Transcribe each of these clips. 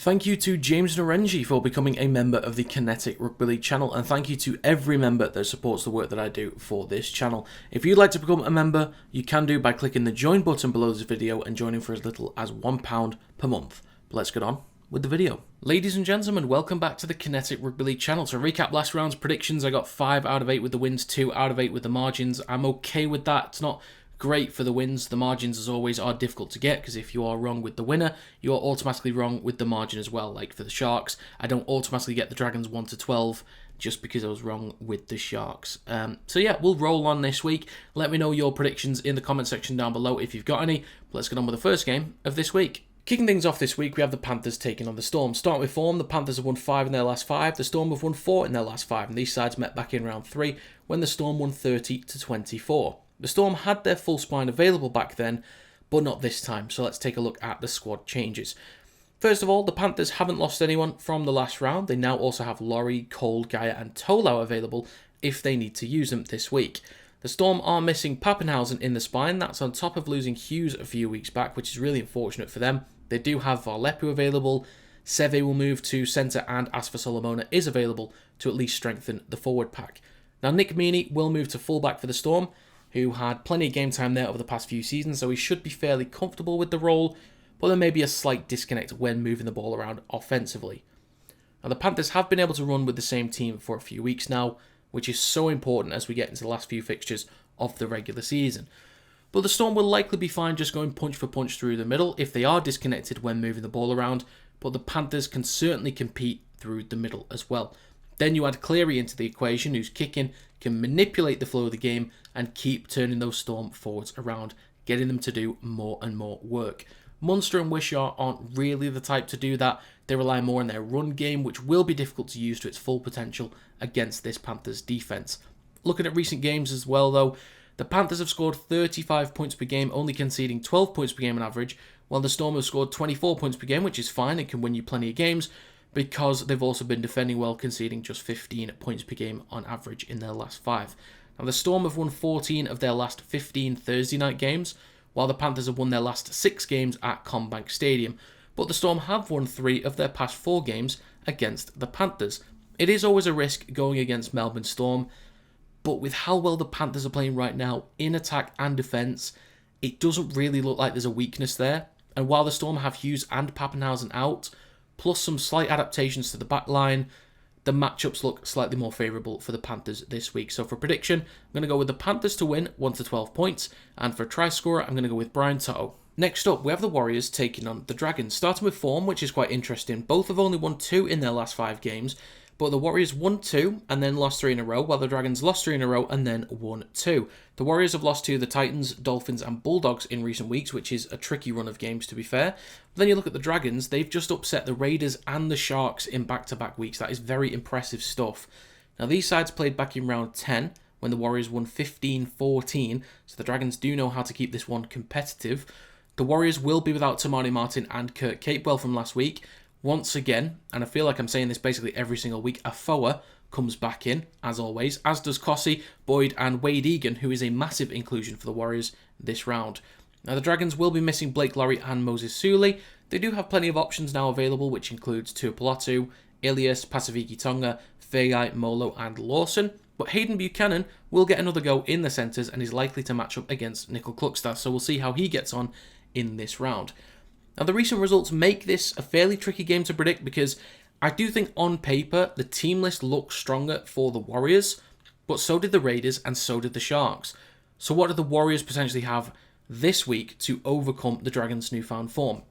Thank you to James Narengi for becoming a member of the Kinetic Rugby League channel, and thank you to every member that supports the work that I do for this channel. If you'd like to become a member, you can do by clicking the join button below this video and joining for as little as £1 per month. But let's get on with the video. Ladies and gentlemen, welcome back to the Kinetic Rugby League channel. To recap last round's predictions, I got 5 out of 8 with the wins, 2 out of 8 with the margins. I'm okay with that. It's not great for the wins. The margins, as always, are difficult to get because if you are wrong with the winner, you are automatically wrong with the margin as well. Like for the Sharks, I don't automatically get the Dragons 1 to 12 just because I was wrong with the Sharks. So yeah, we'll roll on this week. Let me know your predictions in the comment section down below if you've got any. But let's get on with the first game of this week. Kicking things off this week, we have the Panthers taking on the Storm. Starting with form, the Panthers have won 5 in their last 5. The Storm have won 4 in their last 5, and these sides met back in round 3 when the Storm won 30-24. The Storm had their full spine available back then, but not this time, so let's take a look at the squad changes. First of all, the Panthers haven't lost anyone from the last round. They now also have Laurie, Cole, Gaia and Tolau available if they need to use them this week. The Storm are missing Pappenhausen in the spine. That's on top of losing Hughes a few weeks back, which is really unfortunate for them. They do have Varlepu available. Seve will move to centre, and Asfa Solomona is available to at least strengthen the forward pack. Now, Nick Meaney will move to fullback for the Storm, who had plenty of game time there over the past few seasons, so he should be fairly comfortable with the role, but there may be a slight disconnect when moving the ball around offensively. Now, the Panthers have been able to run with the same team for a few weeks now, which is so important as we get into the last few fixtures of the regular season. But the Storm will likely be fine just going punch for punch through the middle if they are disconnected when moving the ball around, but the Panthers can certainly compete through the middle as well. Then you add Cleary into the equation, whose kicking can manipulate the flow of the game and keep turning those Storm forwards around, getting them to do more and more work. Munster and Wishart aren't really the type to do that. They rely more on their run game, which will be difficult to use to its full potential against this Panthers defence. Looking at recent games as well, though, the Panthers have scored 35 points per game, only conceding 12 points per game on average, while the Storm have scored 24 points per game, which is fine and can win you plenty of games, because they've also been defending well, conceding just 15 points per game on average in their last 5. Now, the Storm have won 14 of their last 15 Thursday night games, while the Panthers have won their last 6 games at CommBank Stadium, but the Storm have won 3 of their past 4 games against the Panthers. It is always a risk going against Melbourne Storm, but with how well the Panthers are playing right now in attack and defence, it doesn't really look like there's a weakness there. And while the Storm have Hughes and Pappenhausen out, plus some slight adaptations to the back line, the matchups look slightly more favourable for the Panthers this week. So for prediction, I'm going to go with the Panthers to win 1 to 12 points, and for a try scorer, I'm going to go with Brian To'o. Next up, we have the Warriors taking on the Dragons, starting with form, which is quite interesting. Both have only won 2 in their last 5 games, but the Warriors won 2 and then lost 3 in a row, while the Dragons lost 3 in a row and then won 2. The Warriors have lost to the Titans, Dolphins and Bulldogs in recent weeks, which is a tricky run of games to be fair. But then you look at the Dragons, they've just upset the Raiders and the Sharks in back-to-back weeks. That is very impressive stuff. Now, these sides played back in round 10 when the Warriors won 15-14, so the Dragons do know how to keep this one competitive. The Warriors will be without Tamani Martin and Kurt Capewell from last week. Once again, and I feel like I'm saying this basically every single week, Afoa comes back in, as always, as does Kossi, Boyd and Wade Egan, who is a massive inclusion for the Warriors this round. Now, the Dragons will be missing Blake Lawrie and Moses Suli. They do have plenty of options now available, which includes Tuapolatu, Ilias, Pasifiki Tonga, Fegai, Molo and Lawson. But Hayden Buchanan will get another go in the centres and is likely to match up against Nickel Kluckstad, so we'll see how he gets on in this round. Now, the recent results make this a fairly tricky game to predict because I do think on paper the team list looks stronger for the Warriors, but so did the Raiders and so did the Sharks. So what do the Warriors potentially have this week to overcome the Dragons' newfound form?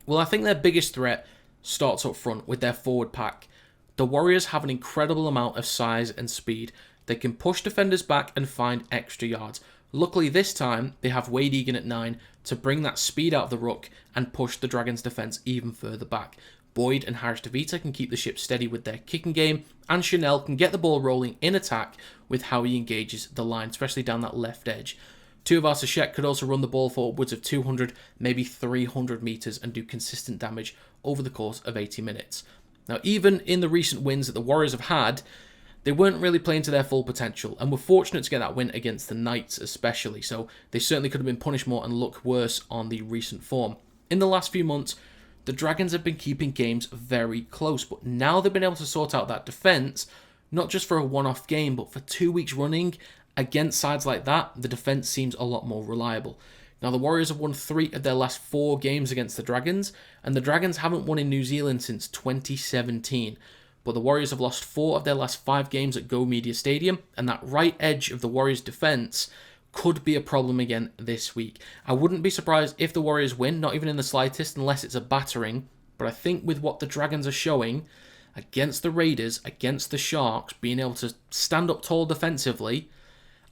Well, I think their biggest threat starts up front with their forward pack. The Warriors have an incredible amount of size and speed. They can push defenders back and find extra yards. Luckily this time, they have Wade Egan at 9 to bring that speed out of the ruck and push the Dragons' defence even further back. Boyd and Harris DeVita can keep the ship steady with their kicking game, and Chanel can get the ball rolling in attack with how he engages the line, especially down that left edge. Tuivasa Sheck could also run the ball for upwards of 200, maybe 300 metres and do consistent damage over the course of 80 minutes. Now, even in the recent wins that the Warriors have had, they weren't really playing to their full potential and were fortunate to get that win against the Knights especially, so they certainly could have been punished more and look worse on the recent form. In the last few months, the Dragons have been keeping games very close, but now they've been able to sort out that defence, not just for a one-off game, but for 2 weeks running. Against sides like that, the defence seems a lot more reliable. Now, the Warriors have won 3 of their last 4 games against the Dragons, and the Dragons haven't won in New Zealand since 2017. But the Warriors have lost 4 of their last 5 games at Go Media Stadium, and that right edge of the Warriors' defence could be a problem again this week. I wouldn't be surprised if the Warriors win, not even in the slightest, unless it's a battering. But I think with what the Dragons are showing against the Raiders, against the Sharks, being able to stand up tall defensively,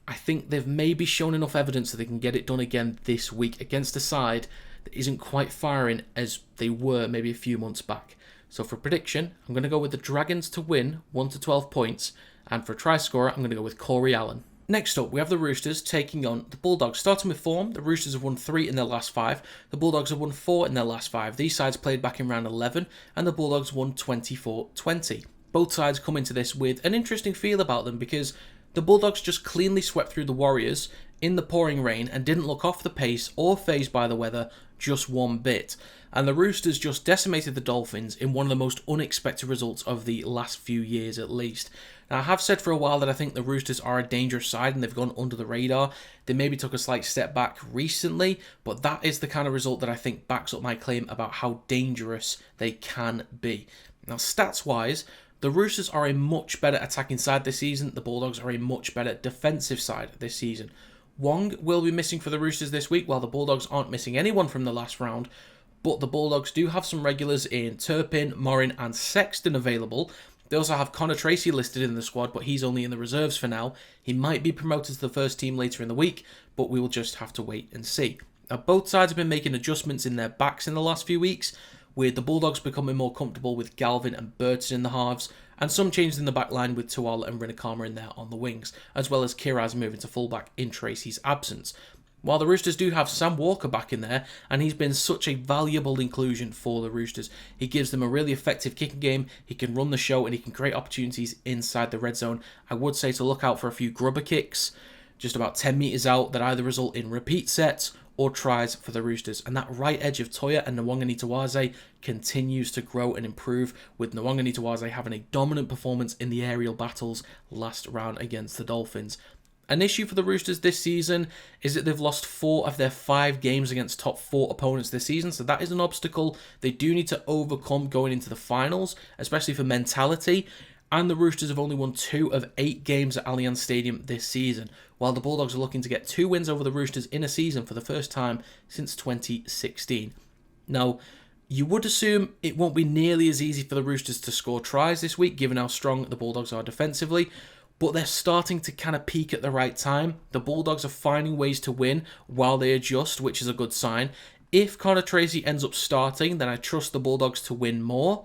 I think they've maybe shown enough evidence that they can get it done again this week against a side that isn't quite firing as they were maybe a few months back. So for prediction, I'm going to go with the Dragons to win 1 to 12 points, and for a try scorer, I'm going to go with Corey Allen. Next up, we have the Roosters taking on the Bulldogs. Starting with form, the Roosters have won 3 in their last 5. The Bulldogs have won 4 in their last 5. These sides played back in round 11, and the Bulldogs won 24-20. Both sides come into this with an interesting feel about them because the Bulldogs just cleanly swept through the Warriors in the pouring rain and didn't look off the pace or fazed by the weather just one bit. And the Roosters just decimated the Dolphins in one of the most unexpected results of the last few years at least. Now, I have said for a while that I think the Roosters are a dangerous side and they've gone under the radar. They maybe took a slight step back recently, but that is the kind of result that I think backs up my claim about how dangerous they can be. Now, stats-wise, the Roosters are a much better attacking side this season. The Bulldogs are a much better defensive side this season. Wong will be missing for the Roosters this week, while the Bulldogs aren't missing anyone from the last round. But the Bulldogs do have some regulars in Turpin, Morin and Sexton available. They also have Connor Tracy listed in the squad, but he's only in the reserves for now. He might be promoted to the first team later in the week, but we will just have to wait and see. Now, both sides have been making adjustments in their backs in the last few weeks, with the Bulldogs becoming more comfortable with Galvin and Burton in the halves, and some changes in the back line with Tuala and Rinakama in there on the wings, as well as Kiraz moving to fullback in Tracy's absence. While the Roosters do have Sam Walker back in there, and he's been such a valuable inclusion for the Roosters. He gives them a really effective kicking game, he can run the show, and he can create opportunities inside the red zone. I would say to look out for a few grubber kicks, just about 10 metres out, that either result in repeat sets or tries for the Roosters. And that right edge of Toya and Nwanga continues to grow and improve, with Nwanga having a dominant performance in the aerial battles last round against the Dolphins. An issue for the Roosters this season is that they've lost 4 of their 5 games against top 4 opponents this season, so that is an obstacle they do need to overcome going into the finals, especially for mentality. And the Roosters have only won 2 of 8 games at Allianz Stadium this season, while the Bulldogs are looking to get 2 wins over the Roosters in a season for the first time since 2016. Now, you would assume it won't be nearly as easy for the Roosters to score tries this week, given how strong the Bulldogs are defensively, but they're starting to kind of peak at the right time. The Bulldogs are finding ways to win while they adjust, which is a good sign. If Connor Tracy ends up starting, then I trust the Bulldogs to win more.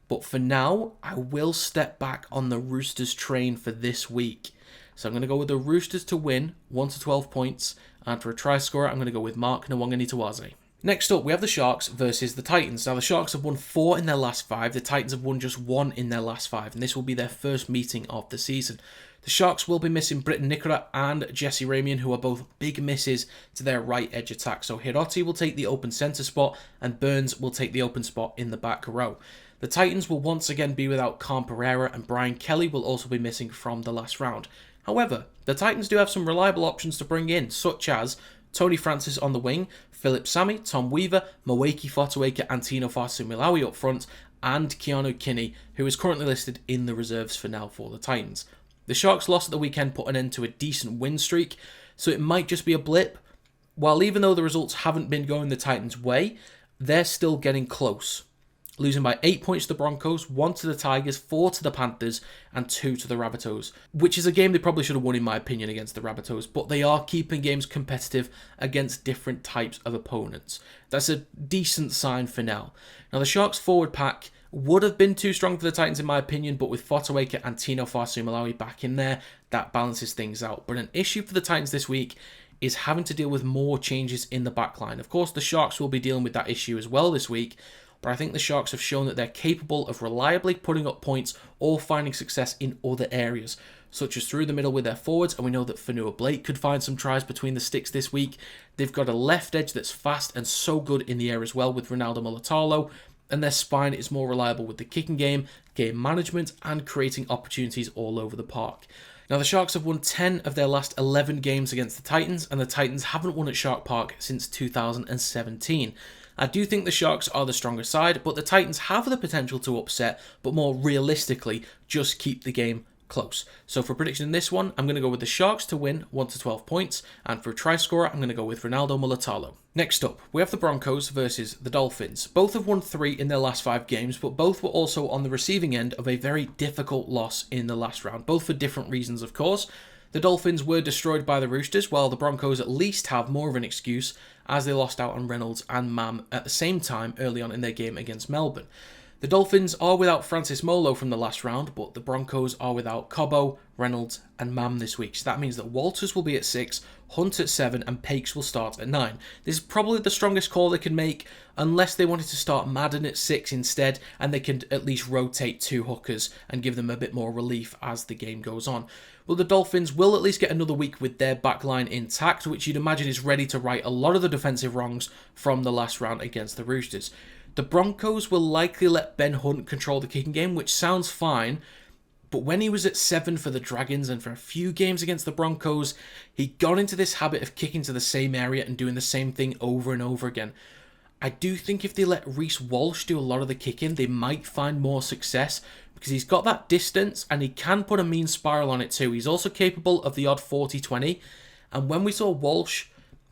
But for now, I will step back on the Roosters train for this week. So I'm going to go with the Roosters to win 1 to 12 points. And for a try scorer, I'm going to go with Mark Nwanga. Next up, we have the Sharks versus the Titans. Now, the Sharks have won 4 in their last 5. The Titans have won just 1 in their last 5. And this will be their first meeting of the season. The Sharks will be missing Britton Nicola and Jesse Ramian, who are both big misses to their right edge attack. So Hiroti will take the open centre spot and Burns will take the open spot in the back row. The Titans will once again be without Khan Pereira, and Brian Kelly will also be missing from the last round. However, the Titans do have some reliable options to bring in, such as Tony Francis on the wing, Philip Sammy, Tom Weaver, Moeki Fotueka and Tino Fasumilawi up front, and Keanu Kinney, who is currently listed in the reserves for now for the Titans. The Sharks' loss at the weekend put an end to a decent win streak, so it might just be a blip. While even though the results haven't been going the Titans' way, they're still getting close. Losing by 8 points to the Broncos, 1 to the Tigers, 4 to the Panthers, and 2 to the Rabbitohs, which is a game they probably should have won in my opinion against the Rabbitohs, but they are keeping games competitive against different types of opponents. That's a decent sign for now. Now, the Sharks' forward pack would have been too strong for the Titans in my opinion, but with Fotueka and Tino Fasumilawi back in there, that balances things out. But an issue for the Titans this week is having to deal with more changes in the backline. Of course, the Sharks will be dealing with that issue as well this week, but I think the Sharks have shown that they're capable of reliably putting up points or finding success in other areas, such as through the middle with their forwards, and we know that Fanua Blake could find some tries between the sticks this week. They've got a left edge that's fast and so good in the air as well with Ronaldo Mulatalo, and their spine is more reliable with the kicking game management, and creating opportunities all over the park. Now, the Sharks have won 10 of their last 11 games against the Titans, and the Titans haven't won at Shark Park since 2017. I do think the Sharks are the stronger side, but the Titans have the potential to upset, but more realistically, just keep the game close. So for prediction in this one, I'm going to go with the Sharks to win 1 to 12 points, and for a try scorer, I'm going to go with Ronaldo Mulatalo. Next up, we have the Broncos versus the Dolphins. Both have won 3 in their last 5 games, but both were also on the receiving end of a very difficult loss in the last round, both for different reasons, of course. The Dolphins were destroyed by the Roosters, while the Broncos at least have more of an excuse, as they lost out on Reynolds and Mam at the same time early on in their game against Melbourne. The Dolphins are without Francis Molo from the last round, but the Broncos are without Cobbo, Reynolds and Mam this week. So that means that Walters will be at 6, Hunt at 7 and Pakes will start at 9. This is probably the strongest call they can make, unless they wanted to start Madden at 6 instead, and they can at least rotate 2 hookers and give them a bit more relief as the game goes on. Well, the Dolphins will at least get another week with their backline intact, which you'd imagine is ready to right a lot of the defensive wrongs from the last round against the Roosters. The Broncos will likely let Ben Hunt control the kicking game, which sounds fine, but when he was at 7 for the Dragons and for a few games against the Broncos, he got into this habit of kicking to the same area and doing the same thing over and over again. I do think if they let Reece Walsh do a lot of the kicking, they might find more success, because he's got that distance and he can put a mean spiral on it too. He's also capable of the odd 40-20, and when we saw Walsh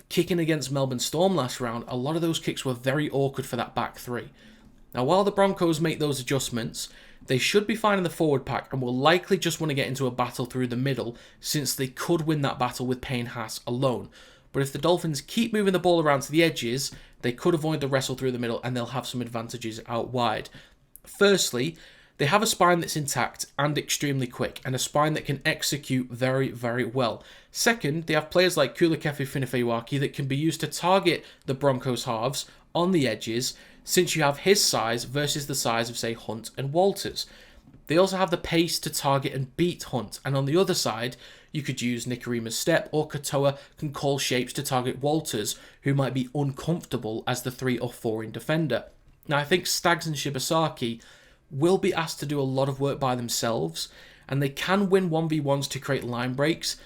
kicking against Melbourne Storm last round, a lot of those kicks were very awkward for that back 3. Now, while the Broncos make those adjustments, they should be fine in the forward pack and will likely just want to get into a battle through the middle, since they could win that battle with Payne Haas alone. But if the Dolphins keep moving the ball around to the edges, they could avoid the wrestle through the middle and they'll have some advantages out wide. Firstly, they have a spine that's intact and extremely quick, and a spine that can execute very, very well. Second, they have players like Kulakefu Finifewaki that can be used to target the Broncos halves on the edges, since you have his size versus the size of, say, Hunt and Walters. They also have the pace to target and beat Hunt, and on the other side, you could use Nikorima's step, or Katoa can call shapes to target Walters, who might be uncomfortable as the 3 or 4 in defender. Now, I think Staggs and Shibasaki will be asked to do a lot of work by themselves, and they can win 1v1s to create line breaks,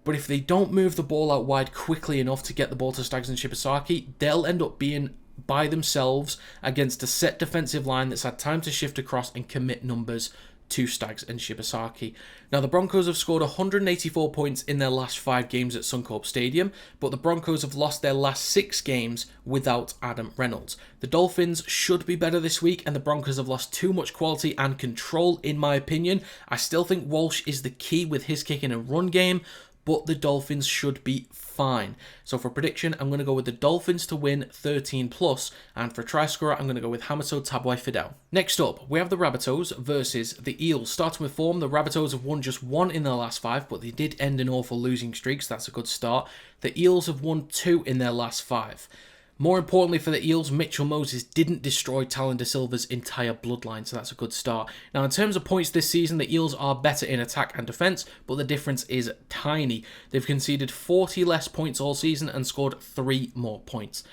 but if they don't move the ball out wide quickly enough to get the ball to Staggs and Shibasaki, they'll end up being by themselves against a set defensive line that's had time to shift across and commit numbers to Staggs and Shibasaki. Now, the Broncos have scored 184 points in their last 5 games at Suncorp Stadium, but the Broncos have lost their last 6 games without Adam Reynolds. The Dolphins should be better this week, and the Broncos have lost too much quality and control, in my opinion. I still think Walsh is the key with his kicking and run game, but the Dolphins should be fine. So for prediction, I'm going to go with the Dolphins to win 13+, and for try scorer, I'm going to go with Hamaso Tabwai Fidel. Next up, we have the Rabbitohs versus the Eels. Starting with form, the Rabbitohs have won just 1 in their last 5, but they did end in awful losing streaks. That's a good start. The Eels have won 2 in their last 5. More importantly for the Eels, Mitchell Moses didn't destroy Talon De Silva's entire bloodline, so that's a good start. Now, in terms of points this season, the Eels are better in attack and defence, but the difference is tiny. They've conceded 40 less points all season and scored 3 more points.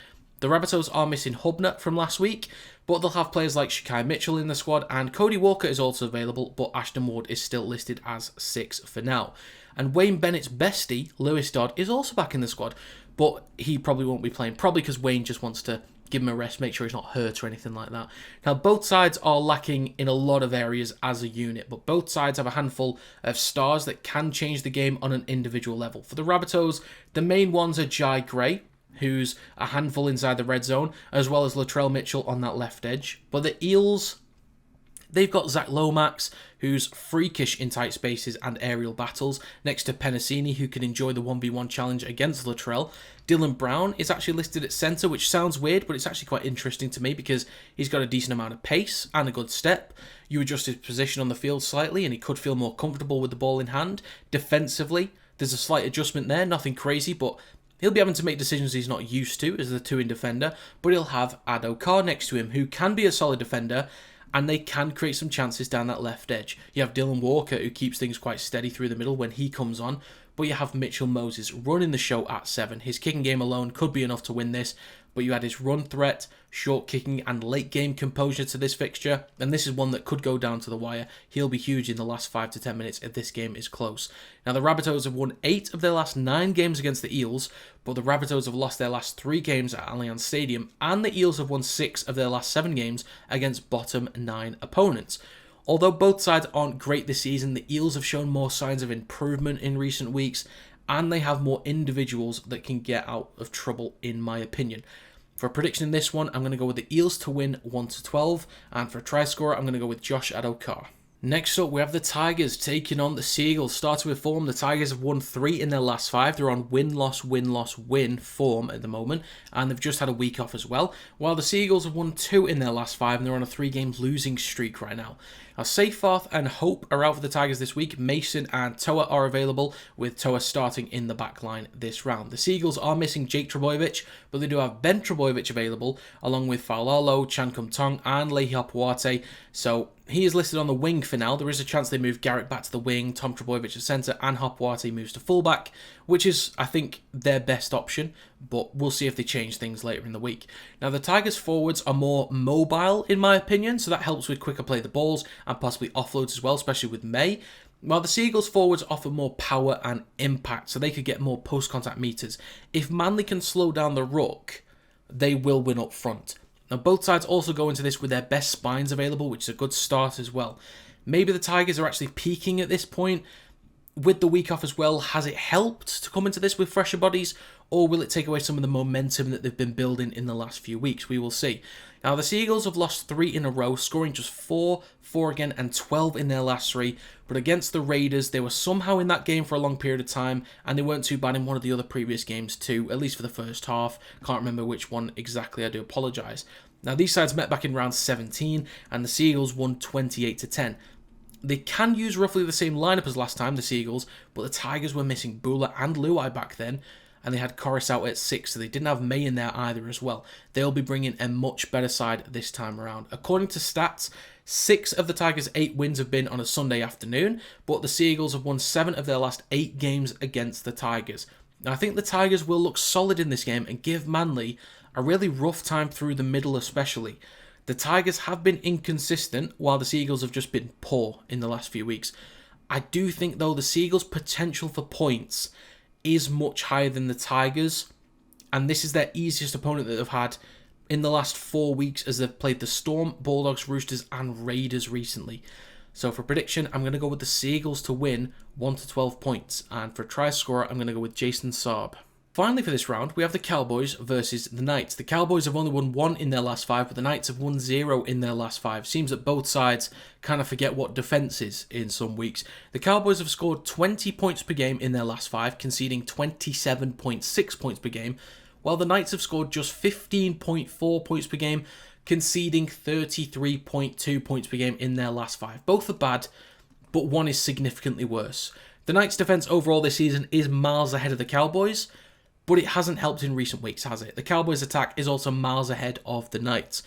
The Rabbitohs are missing Hubner from last week, but they'll have players like Shakai Mitchell in the squad, and Cody Walker is also available, but Ashton Ward is still listed as 6 for now. And Wayne Bennett's bestie, Lewis Dodd, is also back in the squad, but he probably won't be playing, probably because Wayne just wants to give him a rest, make sure he's not hurt or anything like that. Now, both sides are lacking in a lot of areas as a unit, but both sides have a handful of stars that can change the game on an individual level. For the Rabbitohs, the main ones are Jai Gray, who's a handful inside the red zone, as well as Latrell Mitchell on that left edge. But the Eels, they've got Zach Lomax, who's freakish in tight spaces and aerial battles, next to Penasini, who can enjoy the 1v1 challenge against Latrell. Dylan Brown is actually listed at centre, which sounds weird, but it's actually quite interesting to me because he's got a decent amount of pace and a good step. You adjust his position on the field slightly and he could feel more comfortable with the ball in hand. Defensively, there's a slight adjustment there, nothing crazy, but he'll be having to make decisions he's not used to as the 2-in defender, but he'll have Ado Carr next to him, who can be a solid defender, and they can create some chances down that left edge. You have Dylan Walker, who keeps things quite steady through the middle when he comes on, but you have Mitchell Moses running the show at 7. His kicking game alone could be enough to win this, but you add his run threat, short kicking and late game composure to this fixture, and this is one that could go down to the wire. He'll be huge in the last 5 to 10 minutes if this game is close. Now the Rabbitohs have won 8 of their last 9 games against the Eels, but the Rabbitohs have lost their last 3 games at Allianz Stadium, and the Eels have won 6 of their last 7 games against bottom 9 opponents. Although both sides aren't great this season, the Eels have shown more signs of improvement in recent weeks, and they have more individuals that can get out of trouble, in my opinion. For a prediction in this one, I'm going to go with the Eels to win 1-12, and for a try scorer, I'm going to go with Josh Adokar. Next up, we have the Tigers taking on the Seagulls. Starting with form, the Tigers have won 3 in their last 5. They're on win-loss-win-loss-win form at the moment, and they've just had a week off as well, while the Seagulls have won 2 in their last 5, and they're on a 3-game losing streak right now. Now, Seyfarth and Hope are out for the Tigers this week. Mason and Toa are available, with Toa starting in the back line this round. The Seagulls are missing Jake Trbojevic, but they do have Ben Trbojevic available, along with Faulalo, Chankum Tong, and Lehi Hapuate. So he is listed on the wing for now. There is a chance they move Garrett back to the wing, Tom Trbojevic to centre, and Hapuate moves to fullback, which is, I think, their best option, but we'll see if they change things later in the week. Now, the Tigers forwards are more mobile, in my opinion, so that helps with quicker play the balls and possibly offloads as well, especially with May. While the Seagulls forwards offer more power and impact, so they could get more post-contact meters. If Manly can slow down the ruck, they will win up front. Now, both sides also go into this with their best spines available, which is a good start as well. Maybe the Tigers are actually peaking at this point. With the week off as well, has it helped to come into this with fresher bodies, or will it take away some of the momentum that they've been building in the last few weeks? We will see. Now, the Seagulls have lost 3 in a row, scoring just 4 again, and 12 in their last 3. But against the Raiders, they were somehow in that game for a long period of time, and they weren't too bad in one of the other previous games too, at least for the first half. Can't remember which one exactly, I do apologise. Now, these sides met back in round 17, and the Seagulls won 28-10. They can use roughly the same lineup as last time, the Seagulls, but the Tigers were missing Bula and Luai back then, and they had Corus out at 6, so they didn't have May in there either as well. They'll be bringing a much better side this time around. According to stats, 6 of the Tigers' 8 wins have been on a Sunday afternoon, but the Seagulls have won 7 of their last 8 games against the Tigers. Now, I think the Tigers will look solid in this game and give Manly a really rough time through the middle especially. The Tigers have been inconsistent, while the Seagulls have just been poor in the last few weeks. I do think, though, the Seagulls' potential for points is much higher than the Tigers, and this is their easiest opponent that they've had in the last 4 weeks as they've played the Storm, Bulldogs, Roosters, and Raiders recently. So for prediction, I'm going to go with the Seagulls to win 1-12 points, and for a try scorer, I'm going to go with Jason Saab. Finally for this round, we have the Cowboys versus the Knights. The Cowboys have only won 1 in their last 5, but the Knights have won 0 in their last 5. Seems that both sides kind of forget what defence is in some weeks. The Cowboys have scored 20 points per game in their last 5, conceding 27.6 points per game, while the Knights have scored just 15.4 points per game, conceding 33.2 points per game in their last 5. Both are bad, but one is significantly worse. The Knights' defence overall this season is miles ahead of the Cowboys, but it hasn't helped in recent weeks, has it? The Cowboys' attack is also miles ahead of the Knights.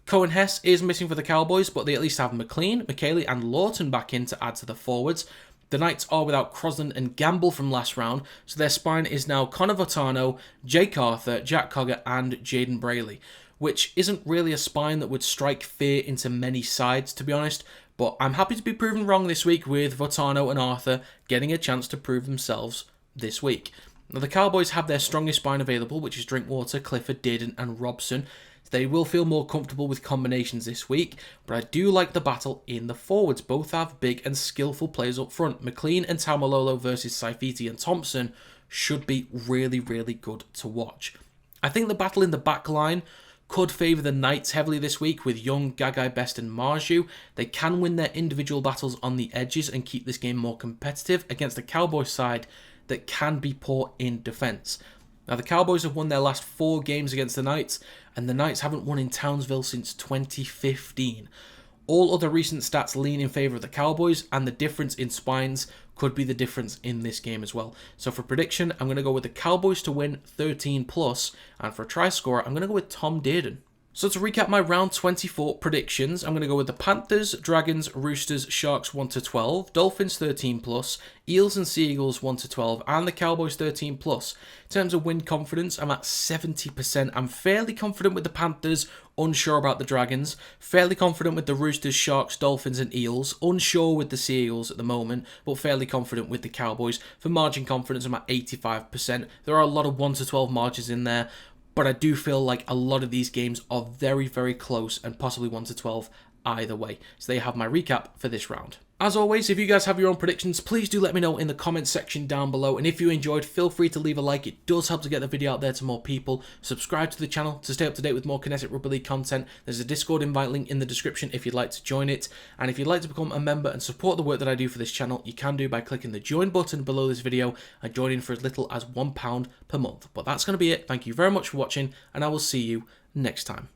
Cohen Hess is missing for the Cowboys, but they at least have McLean, McKaylee and Lawton back in to add to the forwards. The Knights are without Crosland and Gamble from last round, so their spine is now Connor Votano, Jake Arthur, Jack Cogger and Jaden Brayley, which isn't really a spine that would strike fear into many sides, to be honest, but I'm happy to be proven wrong this week with Votano and Arthur getting a chance to prove themselves this week. Now, the Cowboys have their strongest spine available, which is Drinkwater, Clifford, Dearden and Robson. They will feel more comfortable with combinations this week, but I do like the battle in the forwards. Both have big and skillful players up front. McLean and Taumalolo versus Saifiti and Thompson should be really, really good to watch. I think the battle in the back line could favour the Knights heavily this week with Young, Gagai, Best and Marju. They can win their individual battles on the edges and keep this game more competitive against the Cowboys side that can be poor in defence. Now, the Cowboys have won their last 4 games against the Knights, and the Knights haven't won in Townsville since 2015. All other recent stats lean in favour of the Cowboys, and the difference in spines could be the difference in this game as well. So for prediction, I'm going to go with the Cowboys to win 13+, and for a try scorer, I'm going to go with Tom Dearden. So to recap my round 24 predictions, I'm going to go with the Panthers, Dragons, Roosters, Sharks 1-12, Dolphins 13+, Eels and Sea Eagles 1-12, and the Cowboys 13+. In terms of win confidence, I'm at 70%. I'm fairly confident with the Panthers, unsure about the Dragons, fairly confident with the Roosters, Sharks, Dolphins and Eels, unsure with the Sea Eagles at the moment, but fairly confident with the Cowboys. For margin confidence, I'm at 85%. There are a lot of 1-12 margins in there, but I do feel like a lot of these games are very, very close and possibly 1-12 either way. So there you have my recap for this round. As always, if you guys have your own predictions, please do let me know in the comments section down below. And if you enjoyed, feel free to leave a like. It does help to get the video out there to more people. Subscribe to the channel to stay up to date with more Kinetic Rugby League content. There's a Discord invite link in the description if you'd like to join it. And if you'd like to become a member and support the work that I do for this channel, you can do by clicking the join button below this video and joining for as little as £1 per month. But that's going to be it. Thank you very much for watching, and I will see you next time.